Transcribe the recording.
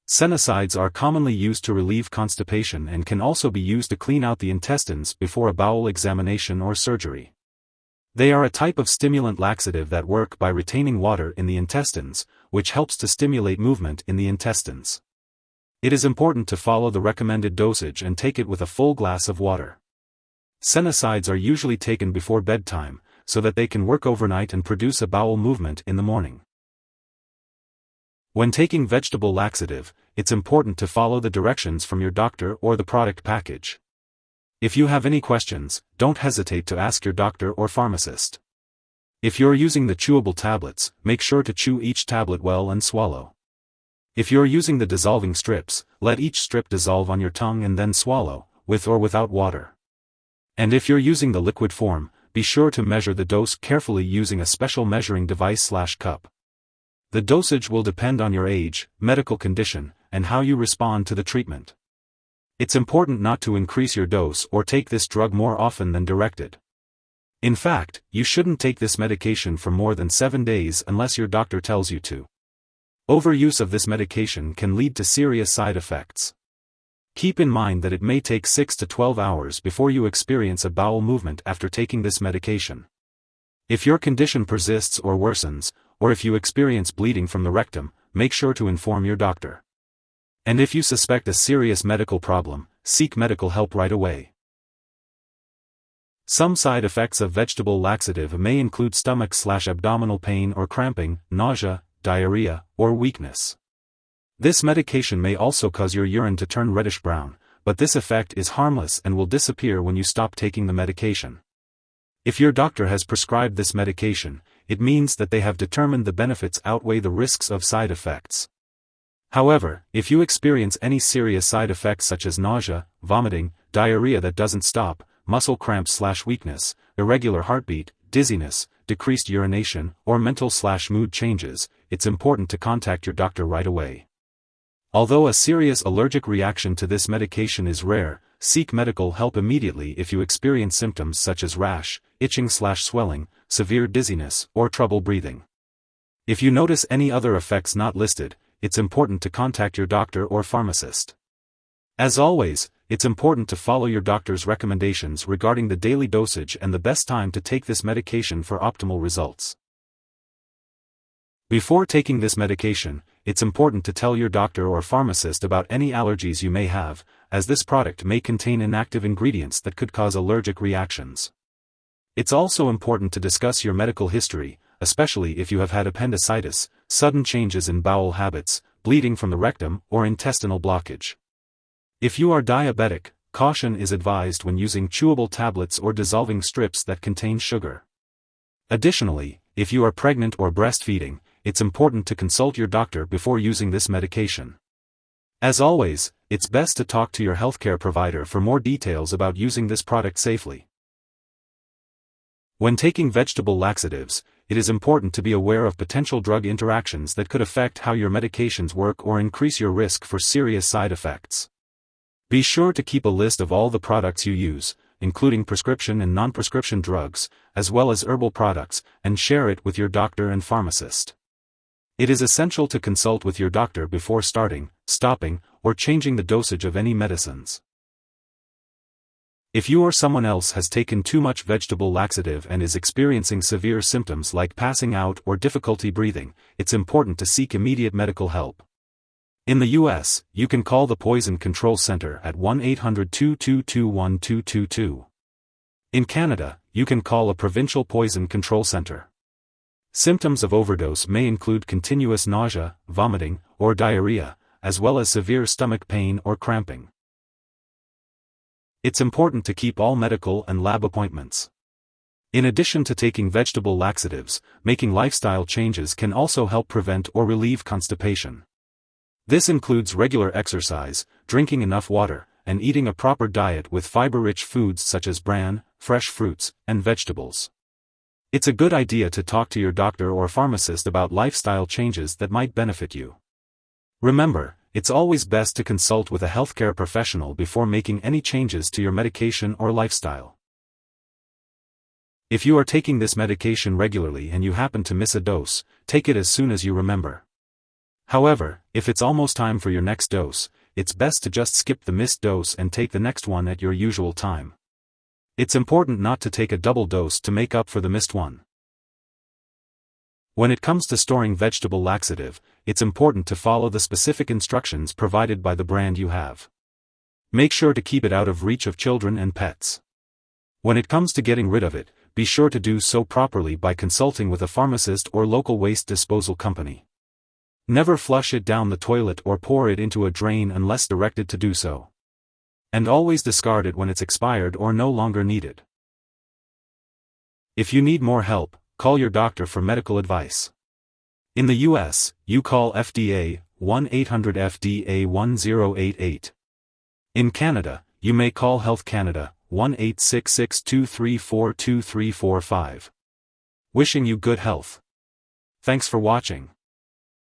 Sennosides are commonly used to relieve constipation and can also be used to clean out the intestines before a bowel examination or surgery. They are a type of stimulant laxative that work by retaining water in the intestines, which helps to stimulate movement in the intestines. It is important to follow the recommended dosage and take it with a full glass of water. Sennosides are usually taken before bedtime, so that they can work overnight and produce a bowel movement in the morning. When taking vegetable laxative, it's important to follow the directions from your doctor or the product package. If you have any questions, don't hesitate to ask your doctor or pharmacist. If you're using the chewable tablets, make sure to chew each tablet well and swallow. If you're using the dissolving strips, let each strip dissolve on your tongue and then swallow, with or without water. And if you're using the liquid form, be sure to measure the dose carefully using a special measuring device/cup. The dosage will depend on your age, medical condition, and how you respond to the treatment. It's important not to increase your dose or take this drug more often than directed. In fact, you shouldn't take this medication for more than 7 days unless your doctor tells you to. Overuse of this medication can lead to serious side effects. Keep in mind that it may take 6 to 12 hours before you experience a bowel movement after taking this medication. If your condition persists or worsens, or if you experience bleeding from the rectum, make sure to inform your doctor. And if you suspect a serious medical problem, seek medical help right away. Some side effects of vegetable laxative may include stomach/abdominal pain or cramping, nausea, diarrhea, or weakness. This medication may also cause your urine to turn reddish-brown, but this effect is harmless and will disappear when you stop taking the medication. If your doctor has prescribed this medication, it means that they have determined the benefits outweigh the risks of side effects. However, if you experience any serious side effects such as nausea, vomiting, diarrhea that doesn't stop, muscle cramps/weakness, irregular heartbeat, dizziness, decreased urination, or mental/mood changes, it's important to contact your doctor right away. Although a serious allergic reaction to this medication is rare, seek medical help immediately if you experience symptoms such as rash, itching/swelling, severe dizziness, or trouble breathing. If you notice any other effects not listed, it's important to contact your doctor or pharmacist. As always, it's important to follow your doctor's recommendations regarding the daily dosage and the best time to take this medication for optimal results. Before taking this medication, it's important to tell your doctor or pharmacist about any allergies you may have, as this product may contain inactive ingredients that could cause allergic reactions. It's also important to discuss your medical history, especially if you have had appendicitis, sudden changes in bowel habits, bleeding from the rectum, or intestinal blockage. If you are diabetic, caution is advised when using chewable tablets or dissolving strips that contain sugar. Additionally, if you are pregnant or breastfeeding, it's important to consult your doctor before using this medication. As always, it's best to talk to your healthcare provider for more details about using this product safely. When taking vegetable laxatives, it is important to be aware of potential drug interactions that could affect how your medications work or increase your risk for serious side effects. Be sure to keep a list of all the products you use, including prescription and non-prescription drugs, as well as herbal products, and share it with your doctor and pharmacist. It is essential to consult with your doctor before starting, stopping, or changing the dosage of any medicines. If you or someone else has taken too much vegetable laxative and is experiencing severe symptoms like passing out or difficulty breathing, it's important to seek immediate medical help. In the U.S., you can call the Poison Control Center at 1-800-222-1222. In Canada, you can call a provincial poison control center. Symptoms of overdose may include continuous nausea, vomiting, or diarrhea, as well as severe stomach pain or cramping. It's important to keep all medical and lab appointments. In addition to taking vegetable laxatives, making lifestyle changes can also help prevent or relieve constipation. This includes regular exercise, drinking enough water, and eating a proper diet with fiber-rich foods such as bran, fresh fruits, and vegetables. It's a good idea to talk to your doctor or pharmacist about lifestyle changes that might benefit you. Remember, it's always best to consult with a healthcare professional before making any changes to your medication or lifestyle. If you are taking this medication regularly and you happen to miss a dose, take it as soon as you remember. However, if it's almost time for your next dose, it's best to just skip the missed dose and take the next one at your usual time. It's important not to take a double dose to make up for the missed one. When it comes to storing vegetable laxative, it's important to follow the specific instructions provided by the brand you have. Make sure to keep it out of reach of children and pets. When it comes to getting rid of it, be sure to do so properly by consulting with a pharmacist or local waste disposal company. Never flush it down the toilet or pour it into a drain unless directed to do so. And always discard it when it's expired or no longer needed. If you need more help, call your doctor for medical advice. In the US, you call FDA 1-800-FDA-1088. In Canada, you may call Health Canada 1-866-234-2345. Wishing you good health. Thanks for watching.